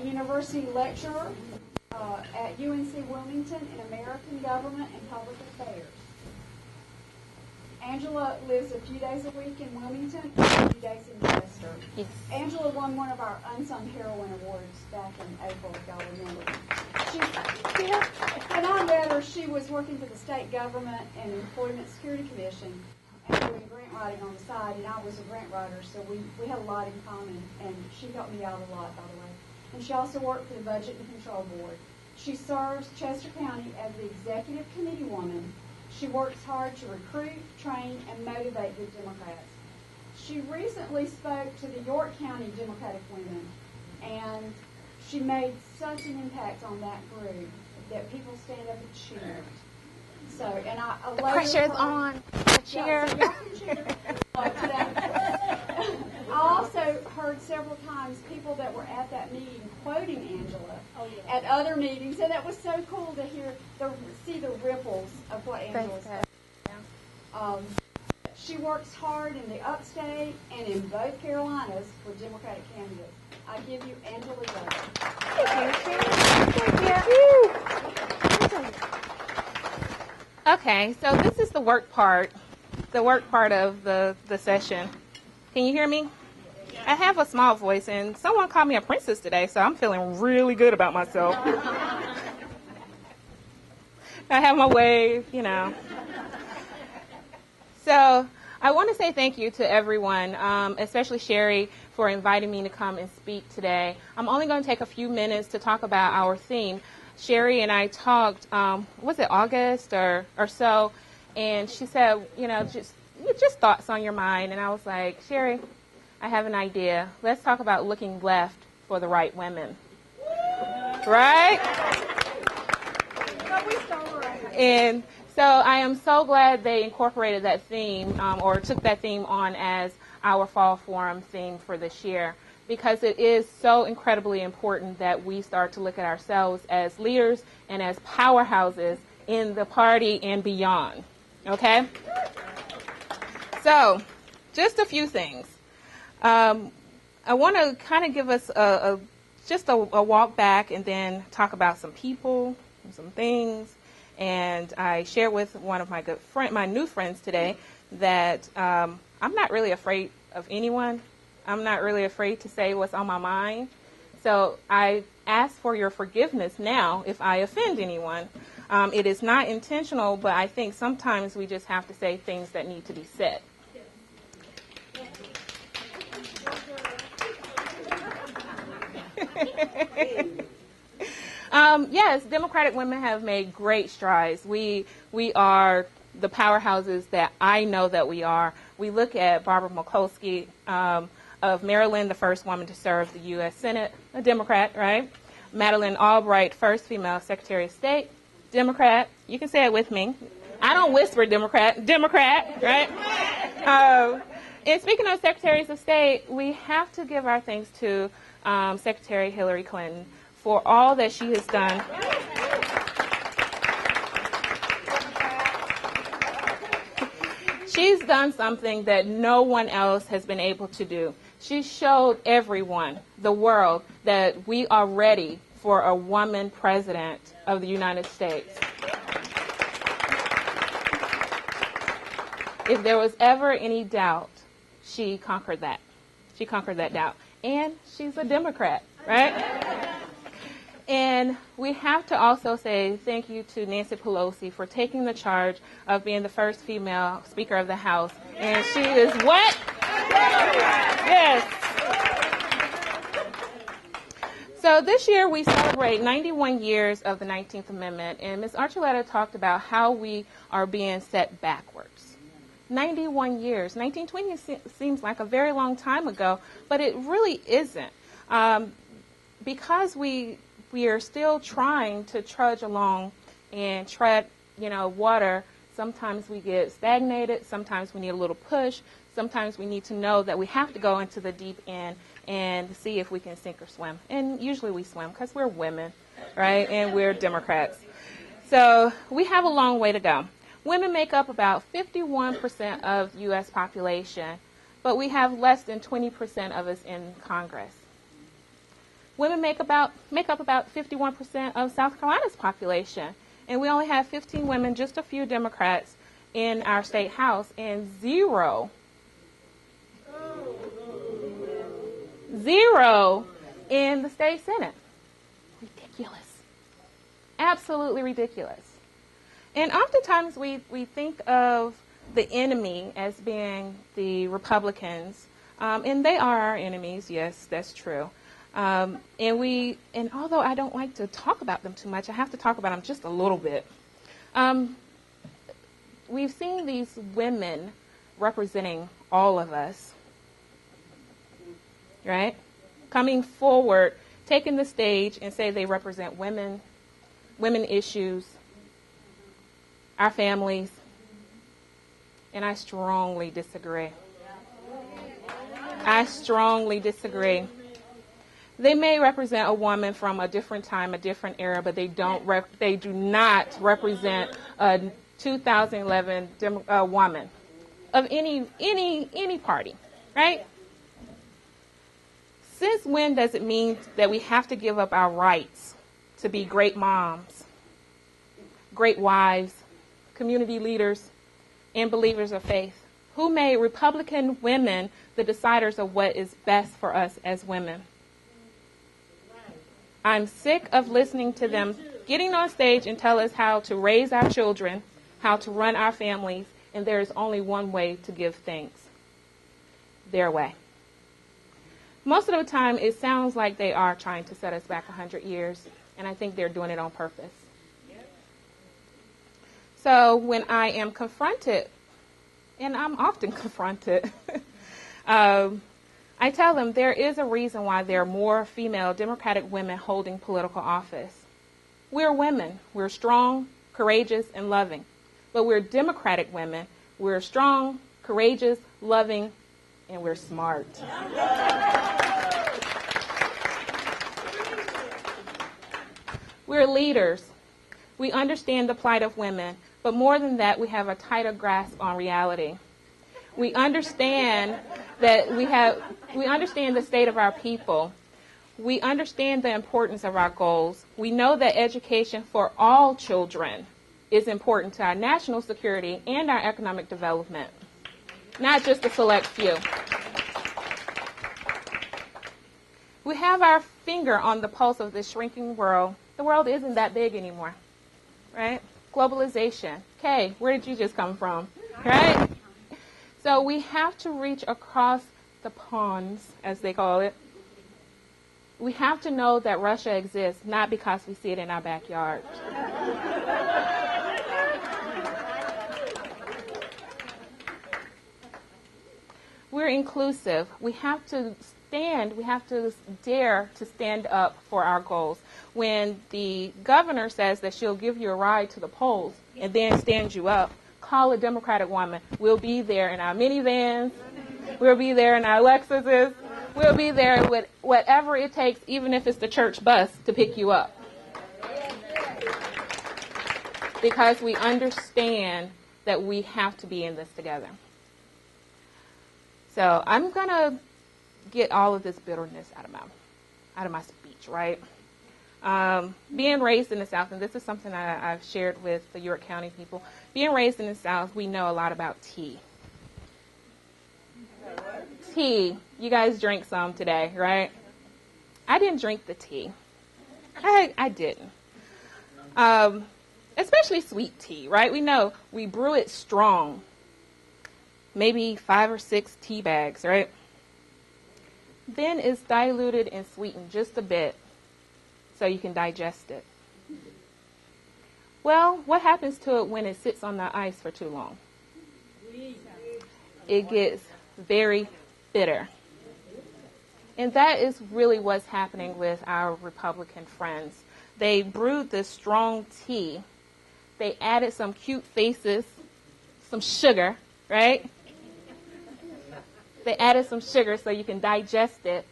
university lecturer at UNC Wilmington in American Government and Public Affairs. Angela lives a few days a week in Wilmington and a few days in Chester. Yes. Angela won one of our Unsung Heroine Awards back in April, if y'all remember. When I met her, she was working for the state government and Employment Security Commission and doing grant writing on the side, and I was a grant writer, so we had a lot in common, and she helped me out a lot, by the way. And she also worked for the Budget and Control Board. She serves Chester County as the executive committee woman. She works hard to recruit, train, and motivate good Democrats. She recently spoke to the York County Democratic Women, and she made such an impact on that group that people stand up and cheer. So, and I The pressure's on. The cheer. Yeah, so y'all can cheer. I also heard several times people that were at that meeting quoting Angela at other meetings, and that was so cool to see the ripples of what Angela said. She works hard in the upstate and in both Carolinas for Democratic candidates. I give you Angela Douglas. Okay, so this is the work part of the session. Can you hear me? I have a small voice, and someone called me a princess today, so I'm feeling really good about myself. I have my wave, you know. So I want to say thank you to everyone, especially Sherry, for inviting me to come and speak today. I'm only going to take a few minutes to talk about our theme. Sherry and I talked, was it August or so, and she said, you know, just thoughts on your mind. And I was like, Sherry, I have an idea. Let's talk about looking left for the right women. Right? And so I am so glad they incorporated that theme or took that theme on as our Fall Forum theme for this year, because it is so incredibly important that we start to look at ourselves as leaders and as powerhouses in the party and beyond. Okay? So, just a few things. I want to kind of give us just a walk back and then talk about some people and some things. And I shared with one of my my new friends today that I'm not really afraid of anyone. I'm not really afraid to say what's on my mind. So I ask for your forgiveness now if I offend anyone. It is not intentional, but I think sometimes we just have to say things that need to be said. Yes, Democratic women have made great strides. We are the powerhouses that I know that we are. We look at Barbara Mikulski of Maryland, the first woman to serve the U.S. Senate, a Democrat, right? Madeleine Albright, first female Secretary of State, Democrat. You can say it with me. I don't whisper Democrat, right? And speaking of Secretaries of State, we have to give our thanks to Secretary Hillary Clinton for all that she has done. She's done something that no one else has been able to do. She showed everyone, the world, that we are ready for a woman president of the United States. If there was ever any doubt, she conquered that. She conquered that doubt. And she's a Democrat, right? And we have to also say thank you to Nancy Pelosi for taking the charge of being the first female Speaker of the House. And she is what? Yes. So this year we celebrate 91 years of the 19th Amendment, and Ms. Archuleta talked about how we are being set backwards. 91 years. 1920 seems like a very long time ago, but it really isn't. Because we are still trying to trudge along and tread, water. Sometimes we get stagnated. Sometimes we need a little push. Sometimes we need to know that we have to go into the deep end and see if we can sink or swim. And usually we swim because we're women, right? And we're Democrats. So we have a long way to go. Women make up about 51% of the U.S. population, but we have less than 20% of us in Congress. Women make up about 51% of South Carolina's population. And we only have 15 women, just a few Democrats in our state house, and zero in the state Senate. Ridiculous. Absolutely ridiculous. And oftentimes we think of the enemy as being the Republicans, and they are our enemies. Yes, that's true. And although I don't like to talk about them too much, I have to talk about them just a little bit. We've seen these women representing all of us, right? Coming forward, taking the stage and say they represent women issues, our families, and I strongly disagree. I strongly disagree. They may represent a woman from a different time, a different era, but they do not represent a 2011 woman of any party, right? Since when does it mean that we have to give up our rights to be great moms, great wives, community leaders, and believers of faith? Who made Republican women the deciders of what is best for us as women? I'm sick of listening to them getting on stage and tell us how to raise our children, how to run our families, and there is only one way to give thanks: their way. Most of the time, it sounds like they are trying to set us back 100 years, and I think they're doing it on purpose. So when I am confronted, and I'm often confronted, I tell them there is a reason why there are more female Democratic women holding political office. We're women. We're strong, courageous, and loving. But we're Democratic women. We're strong, courageous, loving, and we're smart. We're leaders. We understand the plight of women, but more than that, we have a tighter grasp on reality. We understand that we understand the state of our people. We understand the importance of our goals. We know that education for all children is important to our national security and our economic development, not just a select few. We have our finger on the pulse of this shrinking world. The world isn't that big anymore, right? Globalization. Okay, where did you just come from, right? So we have to reach across the ponds, as they call it. We have to know that Russia exists, not because we see it in our backyard. We're inclusive. We have to dare to stand up for our goals. When the governor says that she'll give you a ride to the polls and then stand you up, call a Democratic woman. We'll be there in our minivans. We'll be there in our Lexuses. We'll be there with whatever it takes, even if it's the church bus, to pick you up. Because we understand that we have to be in this together. So I'm going to get all of this bitterness out of my speech, right? Being raised in the South, and this is something I've shared with the York County people. Being raised in the South, we know a lot about tea. Tea. You guys drink some today, right? I didn't drink the tea. I didn't. Especially sweet tea, right? We know we brew it strong. Maybe 5 or 6 tea bags, right? Then it's diluted and sweetened just a bit so you can digest it. Well, what happens to it when it sits on the ice for too long? It gets very bitter. And that is really what's happening with our Republican friends. They brewed this strong tea. They added some cute faces, some sugar, right? They added some sugar so you can digest it.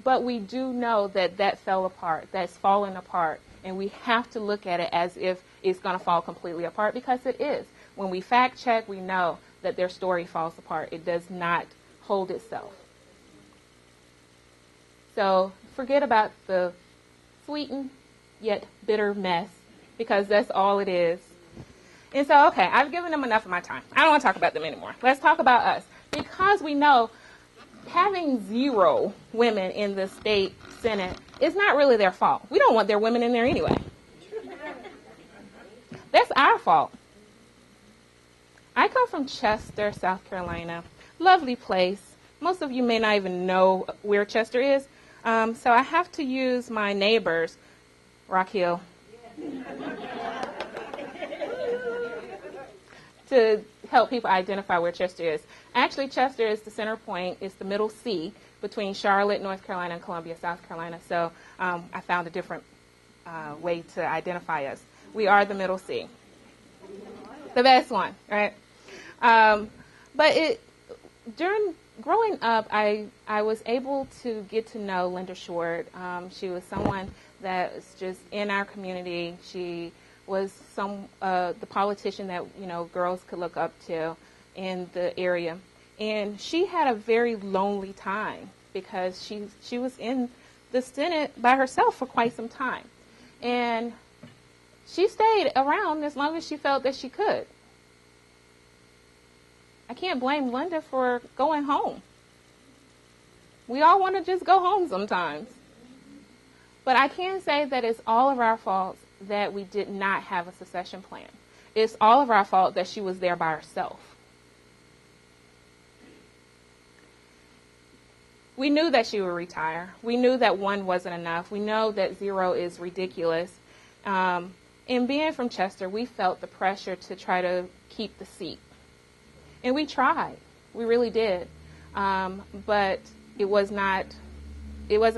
But we do know that fell apart, that's fallen apart. And we have to look at it as if it's going to fall completely apart, because it is. When we fact check, we know that their story falls apart. It does not hold itself. So forget about the sweetened yet bitter mess, because that's all it is. And so, okay, I've given them enough of my time. I don't want to talk about them anymore. Let's talk about us. Because we know having 0 women in the state Senate is not really their fault. We don't want their women in there anyway. That's our fault. I come from Chester, South Carolina. Lovely place. Most of you may not even know where Chester is. So I have to use my neighbors, Rock Hill, to help people identify where Chester is. Actually, Chester is the center point. It's the middle C between Charlotte, North Carolina, and Columbia, South Carolina. So I found a different way to identify us. We are the middle C. The best one, right? But during growing up, I was able to get to know Linda Short. She was someone that was just in our community. She was the politician that girls could look up to in the area, and she had a very lonely time because she was in the Senate by herself for quite some time, and she stayed around as long as she felt that she could. I can't blame Linda for going home. We all want to just go home sometimes. But I can say that it's all of our fault that we did not have a succession plan. It's all of our fault that she was there by herself. We knew that she would retire. We knew that 1 wasn't enough. We know that 0 is ridiculous. And being from Chester, we felt the pressure to try to keep the seat. And we tried. We really did. But it wasn't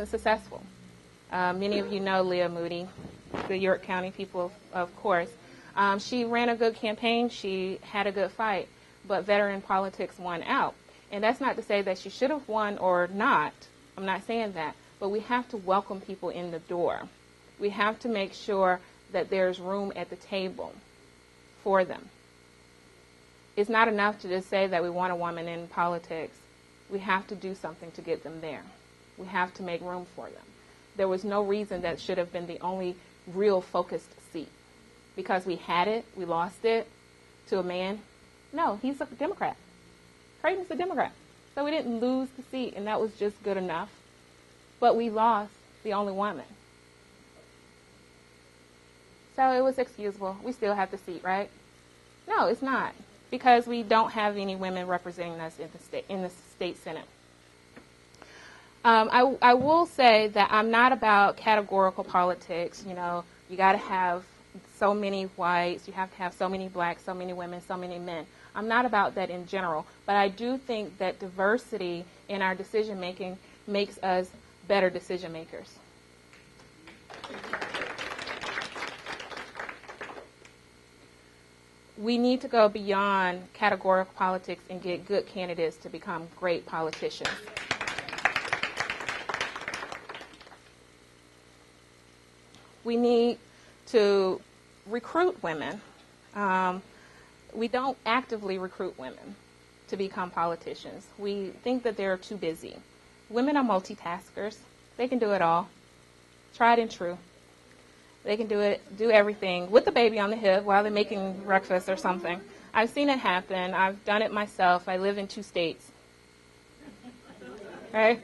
successful. Many of you know Leah Moody, the York County people, of course. She ran a good campaign. She had a good fight. But veteran politics won out. And that's not to say that she should have won or not. I'm not saying that. But we have to welcome people in the door. We have to make sure that there's room at the table for them. It's not enough to just say that we want a woman in politics. We have to do something to get them there. We have to make room for them. There was no reason that should have been the only real focused seat. Because we had it, we lost it to a man. No, he's a Democrat. Creighton's a Democrat. So we didn't lose the seat, and that was just good enough. But we lost the only woman. So it was excusable. We still have the seat, right? No, it's not. Because we don't have any women representing us in the state Senate. I will say that I'm not about categorical politics. You got to have so many whites, you have to have so many blacks, so many women, so many men. I'm not about that in general, but I do think that diversity in our decision making makes us better decision makers. We need to go beyond categorical politics and get good candidates to become great politicians. We need to recruit women. We don't actively recruit women to become politicians. We think that they're too busy. Women are multitaskers. They can do it all. Tried and true. They can do everything with the baby on the hip while they're making breakfast or something. I've seen it happen. I've done it myself. I live in 2 states. Right?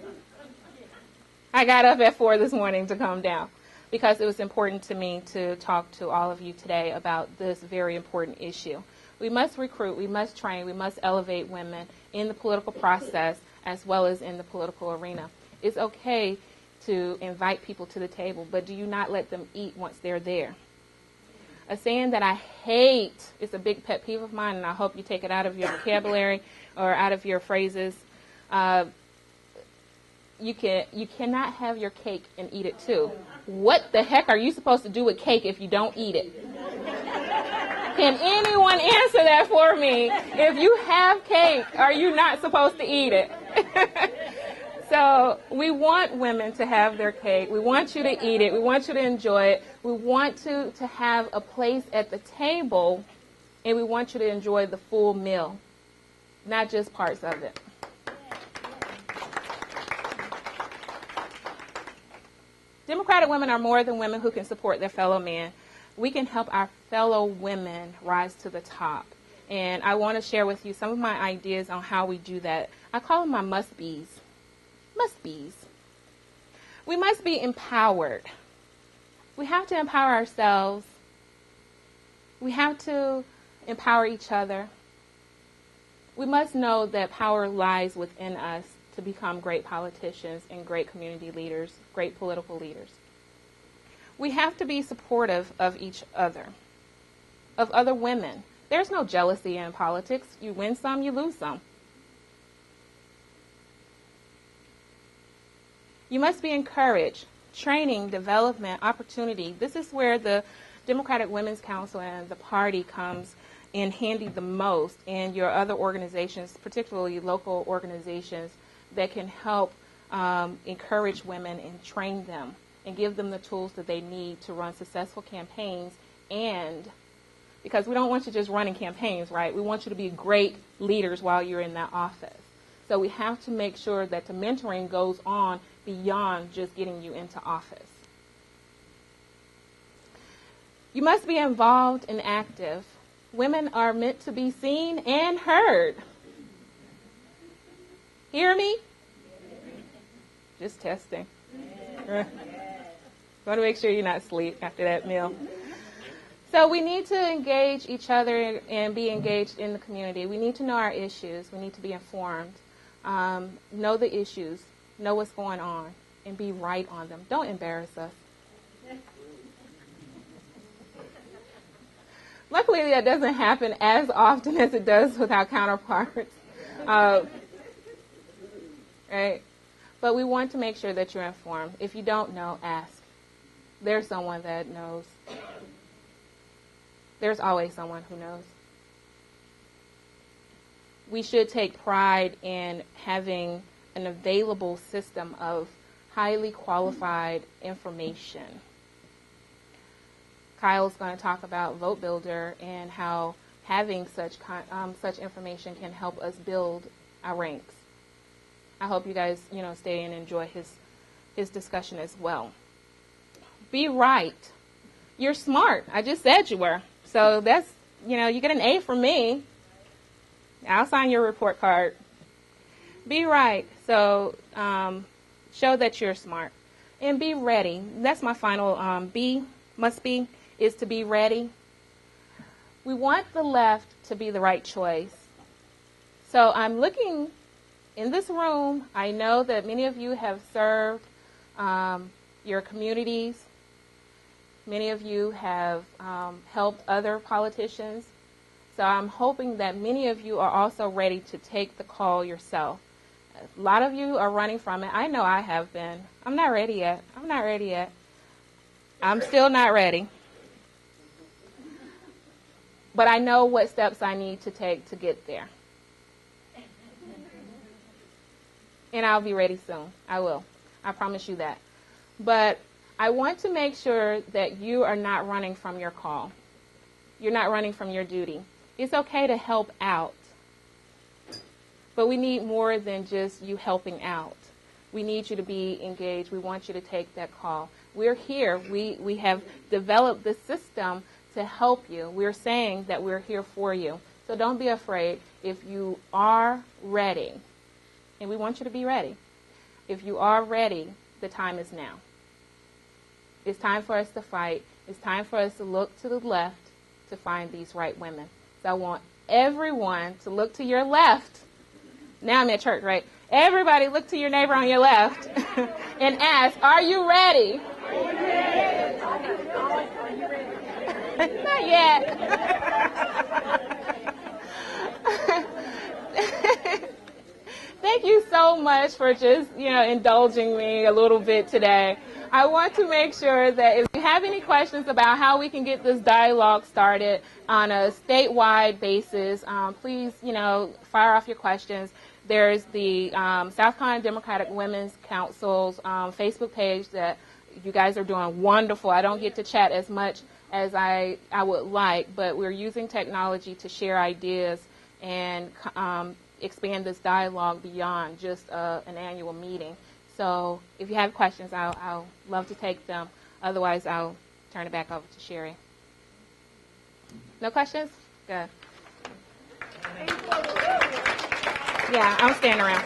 I got up at 4 this morning to come down because it was important to me to talk to all of you today about this very important issue. We must recruit, we must train, we must elevate women in the political process as well as in the political arena. It's okay to invite people to the table, but do you not let them eat once they're there. A saying that I hate, it's a big pet peeve of mine, and I hope you take it out of your vocabulary or out of your phrases. You cannot have your cake and eat it too. What the heck are you supposed to do with cake if you don't eat it? Can anyone answer that for me? If you have cake, are you not supposed to eat it? So we want women to have their cake. We want you to eat it. We want you to enjoy it. We want to have a place at the table, and we want you to enjoy the full meal, not just parts of it. Democratic women are more than women who can support their fellow men. We can help our fellow women rise to the top. And I want to share with you some of my ideas on how we do that. I call them my must-bees. Must-bees. We must be empowered. We have to empower ourselves. We have to empower each other. We must know that power lies within us to become great politicians and great community leaders, great political leaders. We have to be supportive of each other, of other women. There's no jealousy in politics. You win some, you lose some. You must be encouraged. Training, development, opportunity. This is where the Democratic Women's Council and the party comes in handy the most, and your other organizations, particularly local organizations, that can help encourage women and train them and give them the tools that they need to run successful campaigns. And because we don't want you just running campaigns, right? We want you to be great leaders while you're in that office. So we have to make sure that the mentoring goes on beyond just getting you into office. You must be involved and active. Women are meant to be seen and heard. Hear me? Just testing. Want to make sure you're not asleep after that meal. So we need to engage each other and be engaged in the community. We need to know our issues. We need to be informed. Know the issues. Know what's going on. And be right on them. Don't embarrass us. Luckily, that doesn't happen as often as it does with our counterparts. Right? But we want to make sure that you're informed. If you don't know, ask. There's someone that knows. There's always someone who knows. We should take pride in having an available system of highly qualified information. Kyle's going to talk about Vote Builder and how having such information can help us build our ranks. I hope you guys, stay and enjoy his discussion as well. Be right. You're smart. I just said you were. So that's, you get an A from me. I'll sign your report card. Be right. So show that you're smart. And be ready. That's my final must be, is to be ready. We want the left to be the right choice. So I'm looking in this room. I know that many of you have served your communities. Many of you have helped other politicians. So I'm hoping that many of you are also ready to take the call yourself. A lot of you are running from it. I know I have been. I'm not ready yet. I'm still not ready. But I know what steps I need to take to get there. And I'll be ready soon. I will. I promise you that. But I want to make sure that you are not running from your call. You're not running from your duty. It's okay to help out. But we need more than just you helping out. We need you to be engaged. We want you to take that call. We're here. We have developed this system to help you. We're saying that we're here for you. So don't be afraid. If you are ready, and we want you to be ready. If you are ready, the time is now. It's time for us to fight. It's time for us to look to the left to find these right women. So I want everyone to look to your left. Now I'm at church, right? Everybody look to your neighbor on your left and ask, are you ready? Are you ready? Not yet. Thank you so much for just, indulging me a little bit today. I want to make sure that if you have any questions about how we can get this dialogue started on a statewide basis, please, fire off your questions. There's the South Carolina Democratic Women's Council's Facebook page that you guys are doing wonderful. I don't get to chat as much as I would like, but we're using technology to share ideas and expand this dialogue beyond just an annual meeting. So if you have questions, I'll love to take them. Otherwise, I'll turn it back over to Sherry. No questions? Good. Yeah, I'm staying around.